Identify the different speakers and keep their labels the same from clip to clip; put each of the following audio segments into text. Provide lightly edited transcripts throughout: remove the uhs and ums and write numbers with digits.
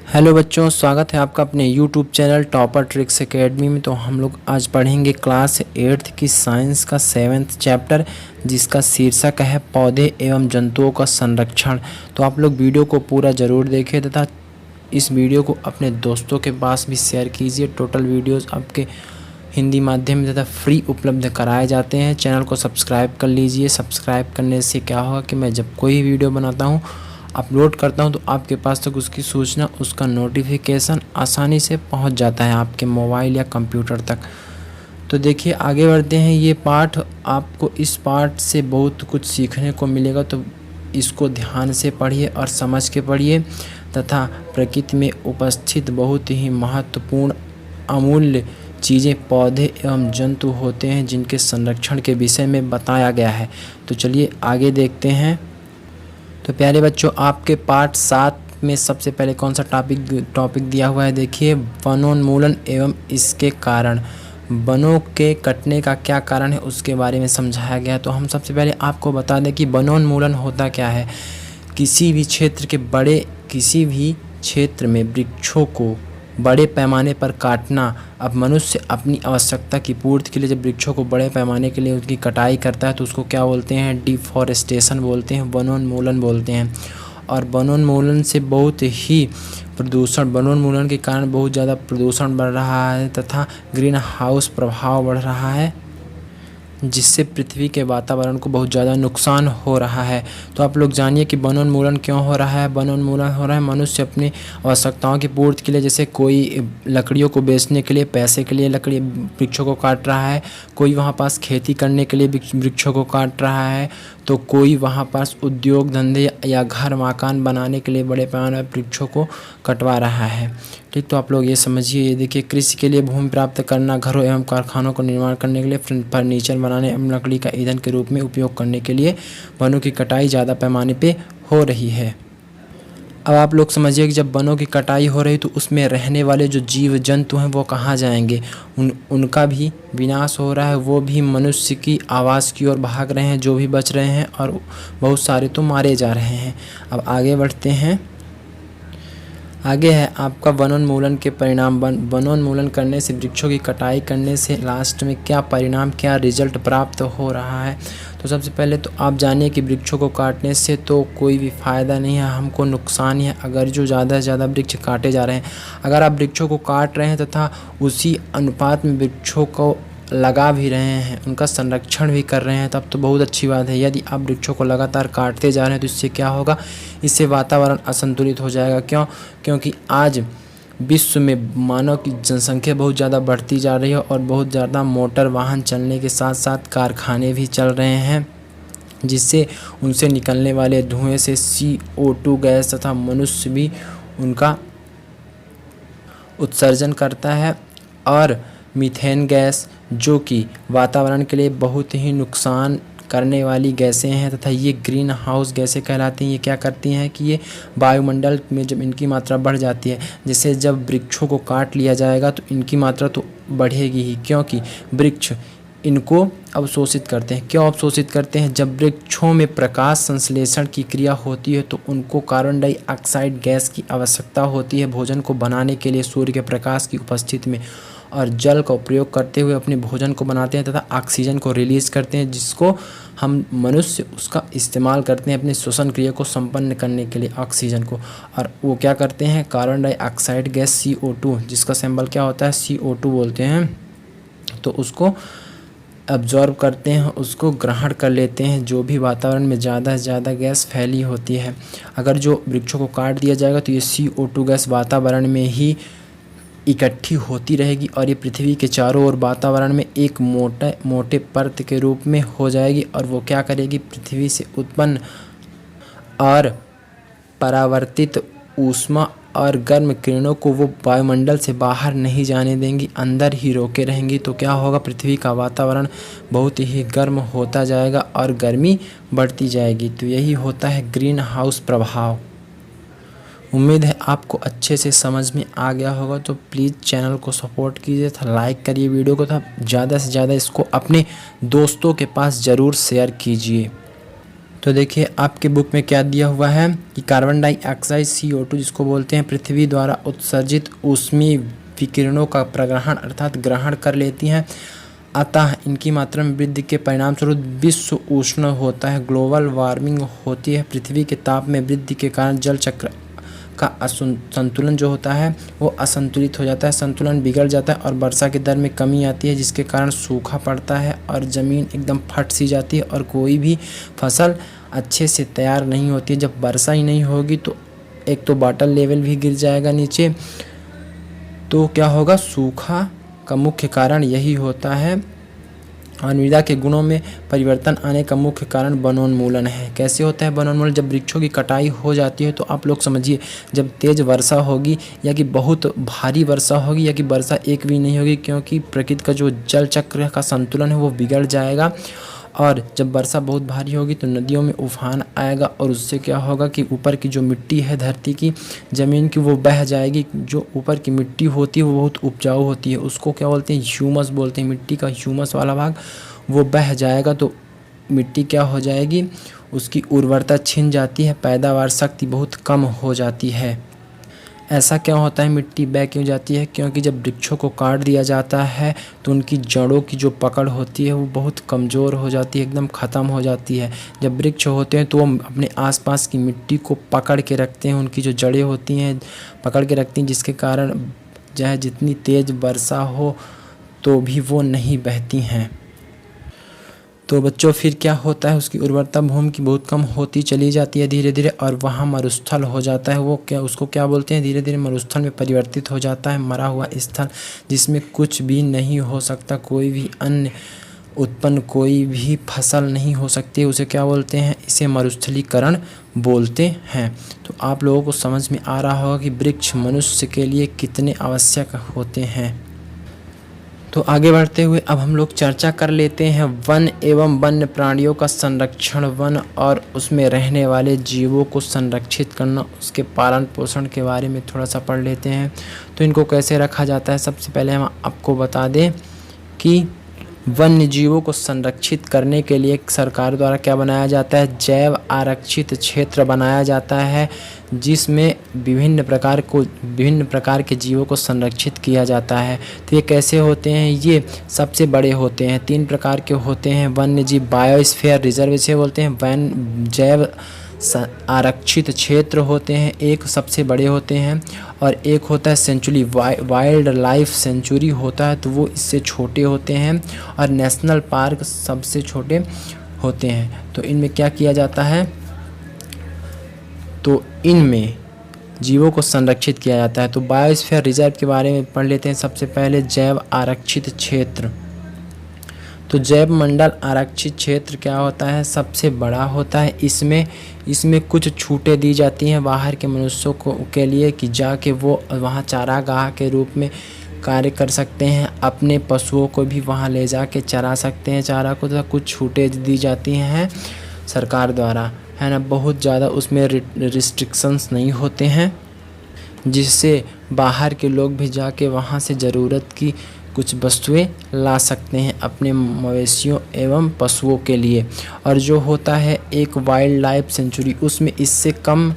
Speaker 1: Hello बच्चों, स्वागत है आपका अपने YouTube channel topper tricks academy में। तो हम लोग आज पढ़ेंगे क्लास 8th की साइंस का 7th चैप्टर, जिसका शीर्षक है पौधे एवं जंतुओं का संरक्षण। तो आप लोग वीडियो को पूरा ज़रूर देखें तथा इस वीडियो को अपने दोस्तों के पास भी शेयर कीजिए। टोटल वीडियोस आपके हिंदी माध्यम तथा फ्री उपलब्ध कराए जाते हैं। चैनल को सब्सक्राइब कर लीजिए। सब्सक्राइब करने से क्या होगा कि मैं जब कोई वीडियो बनाता हूँ, अपलोड करता हूं, तो आपके पास तक उसकी सूचना, उसका नोटिफिकेशन आसानी से पहुंच जाता है आपके मोबाइल या कंप्यूटर तक। तो देखिए, आगे बढ़ते हैं। ये पाठ, आपको इस पाठ से बहुत कुछ सीखने को मिलेगा, तो इसको ध्यान से पढ़िए और समझ के पढ़िए तथा प्रकृति में उपस्थित बहुत ही महत्वपूर्ण अमूल्य चीज़ें पौधे एवं जंतु होते हैं, जिनके संरक्षण के विषय में बताया गया है। तो चलिए आगे देखते हैं। तो प्यारे बच्चों, आपके पाठ 7 में सबसे पहले कौन सा टॉपिक दिया हुआ है? देखिए, वनोन्मूलन एवं इसके कारण। वनों के कटने का क्या कारण है, उसके बारे में समझाया गया। तो हम सबसे पहले आपको बता दें कि वनोन्मूलन होता क्या है। किसी भी क्षेत्र में वृक्षों को बड़े पैमाने पर काटना। अब मनुष्य अपनी आवश्यकता की पूर्ति के लिए जब वृक्षों को बड़े पैमाने के लिए उनकी कटाई करता है, तो उसको क्या बोलते हैं? डिफॉरेस्टेशन बोलते हैं, वनोन्मूलन बोलते हैं। और वनोन्मूलन से बहुत ही वनोन्मूलन के कारण बहुत ज़्यादा प्रदूषण बढ़ रहा है तथा ग्रीन हाउस प्रभाव बढ़ रहा है, जिससे पृथ्वी के वातावरण को बहुत ज़्यादा नुकसान हो रहा है। तो आप लोग जानिए कि वनोन्मूलन क्यों हो रहा है। वनोन्मूलन हो रहा है मनुष्य अपनी आवश्यकताओं की पूर्ति के लिए, जैसे कोई लकड़ियों को बेचने के लिए, पैसे के लिए वृक्षों को काट रहा है, कोई वहाँ पास खेती करने के लिए वृक्षों को काट रहा है, तो कोई वहाँ पास उद्योग धंधे या घर मकान बनाने के लिए बड़े पैमाने पर वृक्षों को कटवा रहा है। ठीक, तो आप लोग ये समझिए। ये देखिए, कृषि के लिए भूमि प्राप्त करना, घरों एवं कारखानों को निर्माण करने के लिए, फर्नीचर बनाने एवं लकड़ी का ईंधन के रूप में उपयोग करने के लिए वनों की कटाई ज़्यादा पैमाने पे हो रही है। अब आप लोग समझिए कि जब वनों की कटाई हो रही, तो उसमें रहने वाले जो जीव जंतु हैं वो कहाँ जाएंगे? उनका भी विनाश हो रहा है। वो भी मनुष्य की आवास की ओर भाग रहे हैं, जो भी बच रहे हैं, और बहुत सारे तो मारे जा रहे हैं। अब आगे बढ़ते हैं। आगे है आपका वनोन्मूलन के परिणाम। वनोन्मूलन करने से, वृक्षों की कटाई करने से लास्ट में क्या परिणाम, क्या रिजल्ट प्राप्त हो रहा है? तो सबसे पहले तो आप जानिए कि वृक्षों को काटने से तो कोई भी फ़ायदा नहीं है, हमको नुकसान ही है। अगर जो ज़्यादा से ज़्यादा वृक्ष काटे जा रहे हैं, अगर आप वृक्षों को काट रहे हैं तथा उसी अनुपात में वृक्षों को लगा भी रहे हैं, उनका संरक्षण भी कर रहे हैं, तब तो बहुत अच्छी बात है। यदि आप वृक्षों को लगातार काटते जा रहे हैं, तो इससे क्या होगा? इससे वातावरण असंतुलित हो जाएगा। क्योंकि आज विश्व में मानव की जनसंख्या बहुत ज़्यादा बढ़ती जा रही है और बहुत ज़्यादा मोटर वाहन चलने के साथ साथ कारखाने भी चल रहे हैं, जिससे उनसे निकलने वाले धुएं से CO2 गैस तथा मनुष्य भी उनका उत्सर्जन करता है। और मीथेन गैस, जो कि वातावरण के लिए बहुत ही नुकसान करने वाली गैसें हैं तथा ये ग्रीन हाउस गैसें कहलाती हैं। ये क्या करती हैं कि ये वायुमंडल में जब इनकी मात्रा बढ़ जाती है, जैसे जब वृक्षों को काट लिया जाएगा तो इनकी मात्रा तो बढ़ेगी ही, क्योंकि वृक्ष इनको अवशोषित करते हैं। क्यों अवशोषित करते हैं? जब वृक्षों में प्रकाश संश्लेषण की क्रिया होती है, तो उनको कार्बन डाइऑक्साइड गैस की आवश्यकता होती है भोजन को बनाने के लिए सूर्य के प्रकाश की उपस्थिति में, और जल का उपयोग करते हुए अपने भोजन को बनाते हैं तथा ऑक्सीजन को रिलीज़ करते हैं, जिसको हम मनुष्य उसका इस्तेमाल करते हैं अपने श्वसन क्रिया को संपन्न करने के लिए, ऑक्सीजन को। और वो क्या करते हैं? कार्बन डाइऑक्साइड गैस CO2, जिसका सिंबल क्या होता है? CO2 बोलते हैं, तो उसको अब्जॉर्ब करते हैं, उसको ग्रहण कर लेते हैं, जो भी वातावरण में ज़्यादा से ज़्यादा गैस फैली होती है। अगर जो वृक्षों को काट दिया जाएगा, तो ये CO2 गैस वातावरण में ही इकट्ठी होती रहेगी और ये पृथ्वी के चारों ओर वातावरण में एक मोटे परत के रूप में हो जाएगी, और वो क्या करेगी? पृथ्वी से उत्पन्न और परावर्तित ऊष्मा और गर्म किरणों को वो वायुमंडल से बाहर नहीं जाने देंगी, अंदर ही रोके रहेंगी। तो क्या होगा? पृथ्वी का वातावरण बहुत ही गर्म होता जाएगा और गर्मी बढ़ती जाएगी। तो यही होता है ग्रीन हाउस प्रभाव। उम्मीद है आपको अच्छे से समझ में आ गया होगा। तो प्लीज़ चैनल को सपोर्ट कीजिए था, लाइक करिए वीडियो को था, ज़्यादा से ज़्यादा इसको अपने दोस्तों के पास ज़रूर शेयर कीजिए। तो तो देखिए आपके बुक में क्या दिया हुआ है कि कार्बन डाइऑक्साइड CO2 जिसको बोलते हैं पृथ्वी द्वारा उत्सर्जित ऊष्मीय विकिरणों का प्रग्रहण अर्थात ग्रहण कर लेती हैं, अतः इनकी मात्रा में वृद्धि के परिणामस्वरूप विश्व उष्ण होता है, ग्लोबल वार्मिंग होती है। पृथ्वी के ताप में वृद्धि के कारण जल चक्र का संतुलन जो होता है वो असंतुलित हो जाता है, संतुलन बिगड़ जाता है और वर्षा की दर में कमी आती है, जिसके कारण सूखा पड़ता है और ज़मीन एकदम फट सी जाती है और कोई भी फसल अच्छे से तैयार नहीं होती है। जब वर्षा ही नहीं होगी तो एक तो वाटर लेवल भी गिर जाएगा नीचे, तो क्या होगा, सूखा का मुख्य कारण यही होता है। और मृदा के गुणों में परिवर्तन आने का मुख्य कारण वनोन्मूलन है। कैसे होता है वनोन्मूलन? जब वृक्षों की कटाई हो जाती है तो आप लोग समझिए, जब तेज़ वर्षा होगी या कि बहुत भारी वर्षा होगी या कि वर्षा एक भी नहीं होगी, क्योंकि प्रकृति का जो जल चक्र का संतुलन है वो बिगड़ जाएगा। और जब वर्षा बहुत भारी होगी तो नदियों में उफान आएगा और उससे क्या होगा कि ऊपर की जो मिट्टी है धरती की, ज़मीन की, वो बह जाएगी। जो ऊपर की मिट्टी होती है वो बहुत उपजाऊ होती है, उसको क्या बोलते हैं, ह्यूमस बोलते हैं। मिट्टी का ह्यूमस वाला भाग वो बह जाएगा तो मिट्टी क्या हो जाएगी, उसकी उर्वरता छिन जाती है, पैदावार शक्ति बहुत कम हो जाती है। ऐसा क्या होता है, मिट्टी बह क्यों जाती है? क्योंकि जब वृक्षों को काट दिया जाता है तो उनकी जड़ों की जो पकड़ होती है वो बहुत कमज़ोर हो जाती है, एकदम ख़त्म हो जाती है। जब वृक्ष होते हैं तो वो अपने आसपास की मिट्टी को पकड़ के रखते हैं, उनकी जो जड़ें होती हैं पकड़ के रखती हैं, जिसके कारण चाहे जितनी तेज़ वर्षा हो तो भी वो नहीं बहती हैं। तो बच्चों फिर क्या होता है, उसकी उर्वरता भूमि की बहुत कम होती चली जाती है धीरे धीरे, और वहाँ मरुस्थल हो जाता है। वो क्या, उसको क्या बोलते हैं, धीरे धीरे मरुस्थल में परिवर्तित हो जाता है, मरा हुआ स्थल जिसमें कुछ भी नहीं हो सकता, कोई भी अन्न उत्पन्न, कोई भी फसल नहीं हो सकती, उसे क्या बोलते हैं, इसे मरुस्थलीकरण बोलते हैं। तो आप लोगों को समझ में आ रहा होगा कि वृक्ष मनुष्य के लिए कितने आवश्यक होते हैं। तो आगे बढ़ते हुए अब हम लोग चर्चा कर लेते हैं वन एवं वन्य प्राणियों का संरक्षण, वन और उसमें रहने वाले जीवों को संरक्षित करना, उसके पालन पोषण के बारे में थोड़ा सा पढ़ लेते हैं। तो इनको कैसे रखा जाता है, सबसे पहले हम आपको बता दें कि वन्य जीवों को संरक्षित करने के लिए सरकार द्वारा क्या बनाया जाता है, जैव आरक्षित क्षेत्र बनाया जाता है, जिसमें विभिन्न प्रकार के जीवों को संरक्षित किया जाता है। तो ये कैसे होते हैं, ये सबसे बड़े होते हैं, 3 प्रकार के होते हैं वन्य जीव। बायोस्फीयर रिजर्व इसे बोलते हैं, वन जैव आरक्षित क्षेत्र होते हैं, एक सबसे बड़े होते हैं, और एक होता है सेंचुरी, वाइल्ड लाइफ सेंचुरी होता है, तो वो इससे छोटे होते हैं, और नेशनल पार्क सबसे छोटे होते हैं। तो इनमें क्या किया जाता है, तो इनमें जीवों को संरक्षित किया जाता है। तो बायोस्फीयर रिजर्व के बारे में पढ़ लेते हैं सबसे पहले, जैव आरक्षित क्षेत्र। तो जैव मंडल आरक्षित क्षेत्र क्या होता है, सबसे बड़ा होता है। इसमें कुछ छूटें दी जाती हैं बाहर के मनुष्यों के लिए कि जाके वो वहाँ चारागाह के रूप में कार्य कर सकते हैं, अपने पशुओं को भी वहाँ ले जाके चरा सकते हैं चारा को। तो कुछ छूटें दी जाती हैं सरकार द्वारा, है ना, बहुत ज़्यादा उसमें रिस्ट्रिक्शंस नहीं होते हैं, जिससे बाहर के लोग भी जाके वहाँ से ज़रूरत की कुछ वस्तुएं ला सकते हैं अपने मवेशियों एवं पशुओं के लिए। और जो होता है एक वाइल्ड लाइफ सेंचुरी, उसमें इससे कम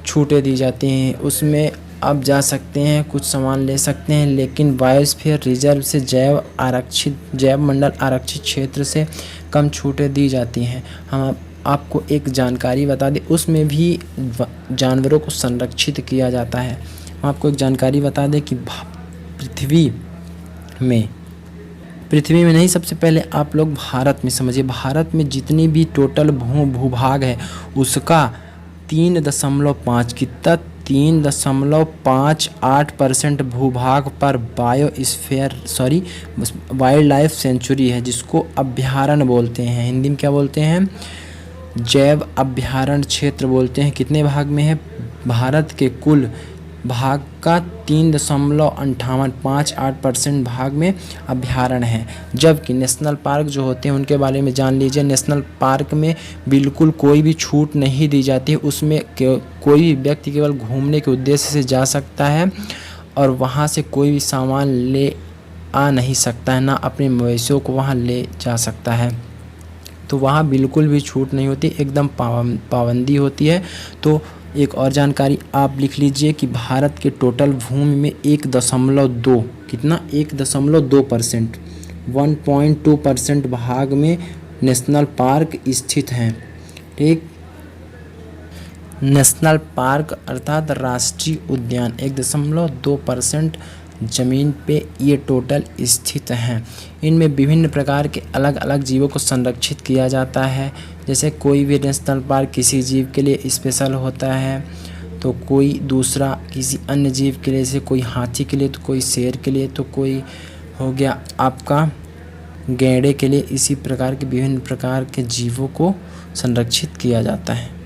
Speaker 1: छूटें दी जाती हैं, उसमें आप जा सकते हैं, कुछ सामान ले सकते हैं, लेकिन बायोस्फीयर रिजर्व से जैव मंडल आरक्षित क्षेत्र से कम छूटें दी जाती हैं। हम आपको एक जानकारी बता दें, उसमें भी जानवरों को संरक्षित किया जाता है। हम आपको एक जानकारी बता दें कि पृथ्वी में नहीं, सबसे पहले आप लोग भारत में समझिए, भारत में जितनी भी टोटल भूभाग है उसका 3.5 कितना 3.58% भूभाग पर वाइल्ड लाइफ सेंचुरी है, जिसको अभयारण्य बोलते हैं। हिंदी में क्या बोलते हैं, जैव अभयारण्य क्षेत्र बोलते हैं। कितने भाग में है, भारत के कुल भाग का 3.58% भाग में अभयारण्य है। जबकि नेशनल पार्क जो होते हैं उनके बारे में जान लीजिए। नेशनल पार्क में बिल्कुल कोई भी छूट नहीं दी जाती है, उसमें कोई भी व्यक्ति केवल घूमने के उद्देश्य से जा सकता है और वहाँ से कोई भी सामान ले आ नहीं सकता है, ना अपने मवेशियों को वहाँ ले जा सकता है। तो वहाँ बिल्कुल भी छूट नहीं होती, एकदम पाबंदी होती है। तो एक और जानकारी आप लिख लीजिए कि भारत के टोटल भूमि में 1.2 कितना 1.2% 1.2% भाग में नेशनल पार्क स्थित हैं। ठीक, नेशनल पार्क अर्थात राष्ट्रीय उद्यान 1.2% ज़मीन पे ये टोटल स्थित हैं। इनमें विभिन्न प्रकार के अलग अलग जीवों को संरक्षित किया जाता है। जैसे कोई भी नेशनल पार्क किसी जीव के लिए स्पेशल होता है, तो कोई दूसरा किसी अन्य जीव के लिए, जैसे कोई हाथी के लिए, तो कोई शेर के लिए, तो कोई हो गया आपका गैंडे के लिए। इसी प्रकार के विभिन्न प्रकार के जीवों को संरक्षित किया जाता है।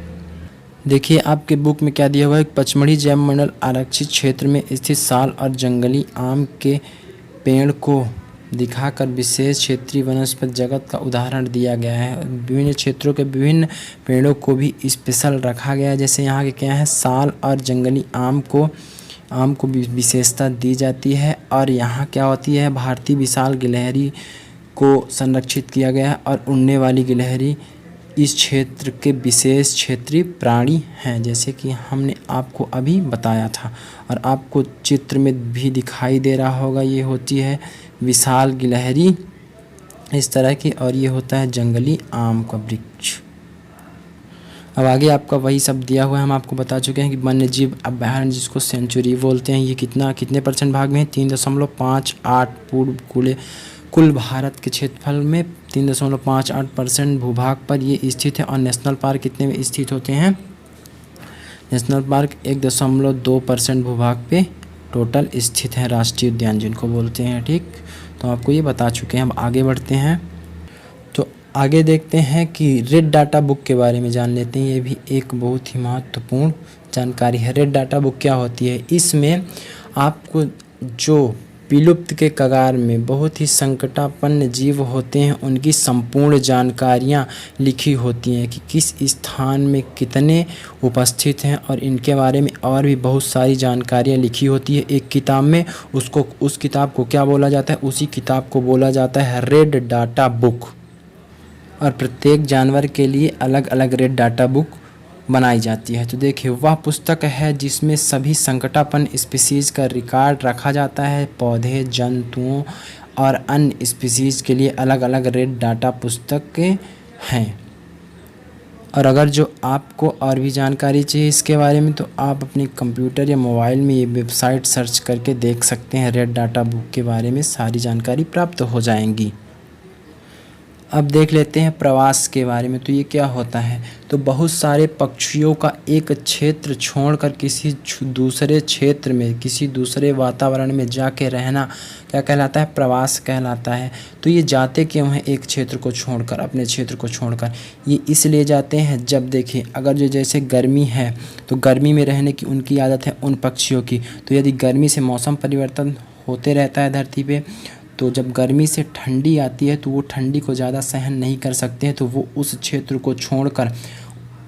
Speaker 1: देखिए आपके बुक में क्या दिया हुआ है, पचमढ़ी जैव मंडल आरक्षित क्षेत्र में स्थित साल और जंगली आम के पेड़ को दिखाकर विशेष क्षेत्रीय वनस्पति जगत का उदाहरण दिया गया है। विभिन्न क्षेत्रों के विभिन्न पेड़ों को भी स्पेशल रखा गया है। जैसे यहाँ के क्या है, साल और जंगली आम को विशेषता दी जाती है। और यहाँ क्या होती है, भारतीय विशाल गिलहरी को संरक्षित किया गया है। और उड़ने वाली गिलहरी इस क्षेत्र के विशेष क्षेत्रीय प्राणी हैं, जैसे कि हमने आपको अभी बताया था और आपको चित्र में भी दिखाई दे रहा होगा। ये होती है विशाल गिलहरी इस तरह की, और ये होता है जंगली आम का वृक्ष। अब आगे आपका वही सब दिया हुआ है। हम आपको बता चुके हैं कि वन्य जीव अभयारण्य जिसको सेंचुरी बोलते हैं, ये कितने परसेंट भाग में है, 3.58 कुल भारत के क्षेत्रफल में 3.58% भूभाग पर ये स्थित है। और नेशनल पार्क कितने में स्थित होते हैं, नेशनल पार्क 1.2% भूभाग पे टोटल स्थित है, राष्ट्रीय उद्यान जिनको बोलते हैं। ठीक, तो आपको ये बता चुके हैं। अब आगे बढ़ते हैं, तो आगे देखते हैं कि रेड डाटा बुक के बारे में जान लेते हैं। ये भी एक बहुत ही महत्वपूर्ण जानकारी है। रेड डाटा बुक क्या होती है, इसमें आपको जो विलुप्त के कगार में बहुत ही संकटापन्न जीव होते हैं उनकी संपूर्ण जानकारियाँ लिखी होती हैं कि किस स्थान में कितने उपस्थित हैं, और इनके बारे में और भी बहुत सारी जानकारियाँ लिखी होती है एक किताब में। उस किताब को क्या बोला जाता है, उसी किताब को बोला जाता है रेड डाटा बुक। और प्रत्येक जानवर के लिए अलग अलग रेड डाटा बुक बनाई जाती है। तो देखिए वह पुस्तक है जिसमें सभी संकटापन्न स्पीसीज़ का रिकॉर्ड रखा जाता है। पौधे, जंतुओं और अन्य स्पीसीज़ के लिए अलग अलग रेड डाटा पुस्तकें हैं। और अगर जो आपको और भी जानकारी चाहिए इसके बारे में, तो आप अपने कंप्यूटर या मोबाइल में ये वेबसाइट सर्च करके देख सकते हैं। रेड डाटा बुक के बारे में सारी जानकारी प्राप्त हो जाएंगी। अब देख लेते हैं प्रवास के बारे में। तो ये क्या होता है, तो बहुत सारे पक्षियों का एक क्षेत्र छोड़कर किसी दूसरे क्षेत्र में, किसी दूसरे वातावरण में जाके रहना क्या कहलाता है, प्रवास कहलाता है। तो ये जाते क्यों हैं एक क्षेत्र को छोड़कर, अपने क्षेत्र को छोड़कर, ये इसलिए जाते हैं जब देखिए अगर जो जैसे गर्मी है तो गर्मी में रहने की उनकी आदत है उन पक्षियों की। तो यदि गर्मी से मौसम परिवर्तन होते रहता है धरती पे, तो जब गर्मी से ठंडी आती है तो वो ठंडी को ज़्यादा सहन नहीं कर सकते हैं, तो वो उस क्षेत्र को छोड़कर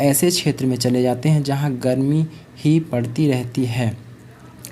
Speaker 1: ऐसे क्षेत्र में चले जाते हैं जहाँ गर्मी ही पड़ती रहती है।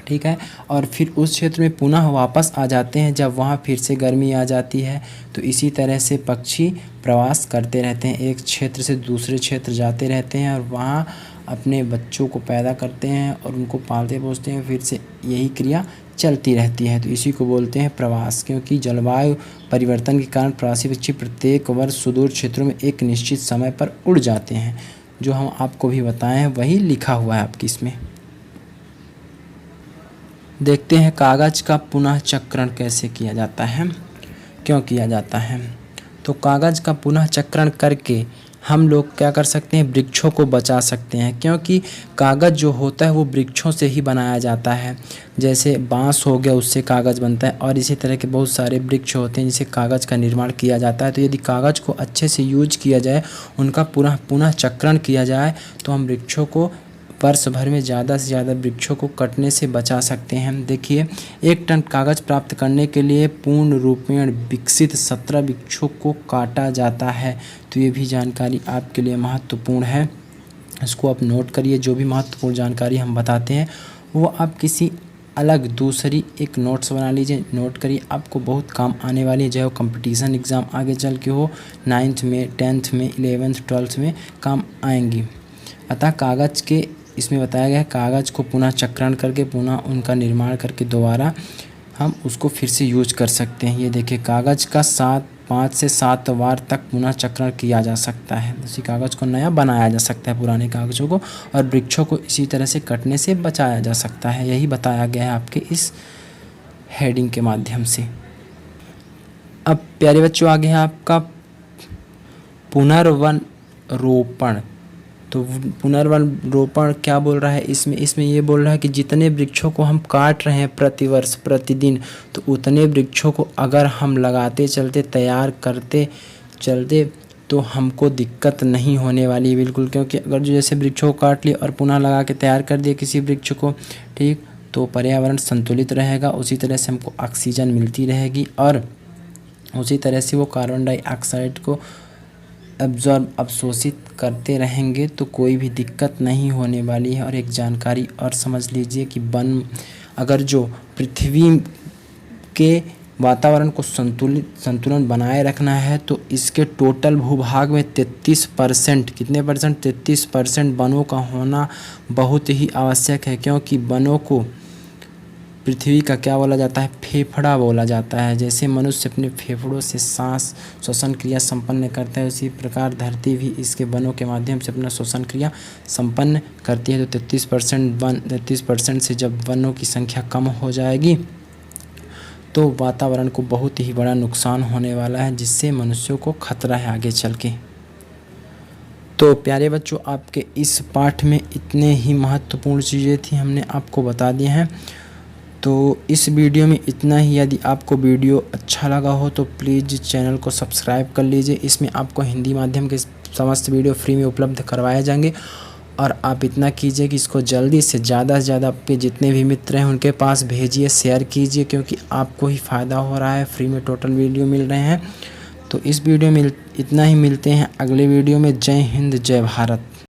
Speaker 1: ठीक है, और फिर उस क्षेत्र में पुनः वापस आ जाते हैं जब वहाँ फिर से गर्मी आ जाती है। तो इसी तरह से पक्षी प्रवास करते रहते हैं, एक क्षेत्र से दूसरे क्षेत्र जाते रहते हैं और वहाँ अपने बच्चों को पैदा करते हैं और उनको पालते पोसते हैं, फिर से यही क्रिया चलती रहती है। तो इसी को बोलते हैं प्रवास। क्योंकि जलवायु परिवर्तन के कारण प्रवासी पक्षी प्रत्येक वर्ष सुदूर क्षेत्रों में एक निश्चित समय पर उड़ जाते हैं। जो हम आपको भी बताए हैं वही लिखा हुआ है आपकी इसमें। देखते हैं कागज़ का पुनः चक्रण कैसे किया जाता है, क्यों किया जाता है। तो कागज़ का पुनः चक्रण करके हम लोग क्या कर सकते हैं, वृक्षों को बचा सकते हैं। क्योंकि कागज़ जो होता है वो वृक्षों से ही बनाया जाता है। जैसे बांस हो गया, उससे कागज़ बनता है, और इसी तरह के बहुत सारे वृक्ष होते हैं जिससे कागज़ का निर्माण किया जाता है। तो यदि कागज़ को अच्छे से यूज किया जाए, उनका पुनः चक्रण किया जाए, तो हम वृक्षों को वर्ष भर में ज़्यादा से ज़्यादा वृक्षों को कटने से बचा सकते हैं। देखिए 1 टन कागज़ प्राप्त करने के लिए पूर्ण रूपेण विकसित 17 वृक्षों को काटा जाता है। तो ये भी जानकारी आपके लिए महत्वपूर्ण है, इसको आप नोट करिए। जो भी महत्वपूर्ण जानकारी हम बताते हैं वो आप किसी अलग दूसरी एक नोट्स बना लीजिए, नोट करिए, आपको बहुत काम आने वाली है, चाहे वो कंपटीशन एग्ज़ाम आगे चल के हो, 9th में, 10th में, 11th 12th में काम आएंगी। अतः कागज़ के इसमें बताया गया है, कागज़ को पुनः चक्रण करके, पुनः उनका निर्माण करके दोबारा हम उसको फिर से यूज कर सकते हैं। ये देखिए, कागज़ का 5 से 7 बार तक पुनः चक्रण किया जा सकता है। उसी कागज़ को नया बनाया जा सकता है, पुराने कागज़ों को, और वृक्षों को इसी तरह से कटने से बचाया जा सकता है। यही बताया गया है आपके इस हेडिंग के माध्यम से। अब प्यारे बच्चों, आगे है आपका पुनर्वन रोपण। तो पुनर्वन रोपण क्या बोल रहा है इसमें ये बोल रहा है कि जितने वृक्षों को हम काट रहे हैं प्रतिवर्ष प्रतिदिन, तो उतने वृक्षों को अगर हम लगाते चलते, तैयार करते चलते, तो हमको दिक्कत नहीं होने वाली है बिल्कुल। क्योंकि अगर जो जैसे वृक्षों को काट लिया और पुनः लगा के तैयार कर दिया किसी वृक्ष को, ठीक, तो पर्यावरण संतुलित रहेगा, उसी तरह से हमको ऑक्सीजन मिलती रहेगी और उसी तरह से वो कार्बन डाइऑक्साइड को अवशोषित करते रहेंगे, तो कोई भी दिक्कत नहीं होने वाली है। और एक जानकारी और समझ लीजिए कि वन अगर जो पृथ्वी के वातावरण को संतुलन बनाए रखना है, तो इसके टोटल भूभाग में 33%, कितने परसेंट, 33% वनों का होना बहुत ही आवश्यक है। क्योंकि वनों को पृथ्वी का क्या बोला जाता है, फेफड़ा बोला जाता है। जैसे मनुष्य अपने फेफड़ों से सांस श्वसन क्रिया संपन्न करता है, उसी प्रकार धरती भी इसके वनों के माध्यम से अपना श्वसन क्रिया संपन्न करती है। तो 33% से जब वनों की संख्या कम हो जाएगी, तो वातावरण को बहुत ही बड़ा नुकसान होने वाला है, जिससे मनुष्यों को खतरा है आगे चल के। तो प्यारे बच्चों, आपके इस पाठ में इतने ही महत्वपूर्ण चीज़ें थी, हमने आपको बता दिए हैं। तो इस वीडियो में इतना ही। यदि आपको वीडियो अच्छा लगा हो तो प्लीज़ चैनल को सब्सक्राइब कर लीजिए। इसमें आपको हिंदी माध्यम के समस्त वीडियो फ्री में उपलब्ध करवाए जाएंगे। और आप इतना कीजिए कि इसको जल्दी से ज़्यादा आपके जितने भी मित्र हैं उनके पास भेजिए, शेयर कीजिए, क्योंकि आपको ही फ़ायदा हो रहा है, फ्री में टोटल वीडियो मिल रहे हैं। तो इस वीडियो में इतना ही, मिलते हैं अगले वीडियो में। जय हिंद, जय भारत।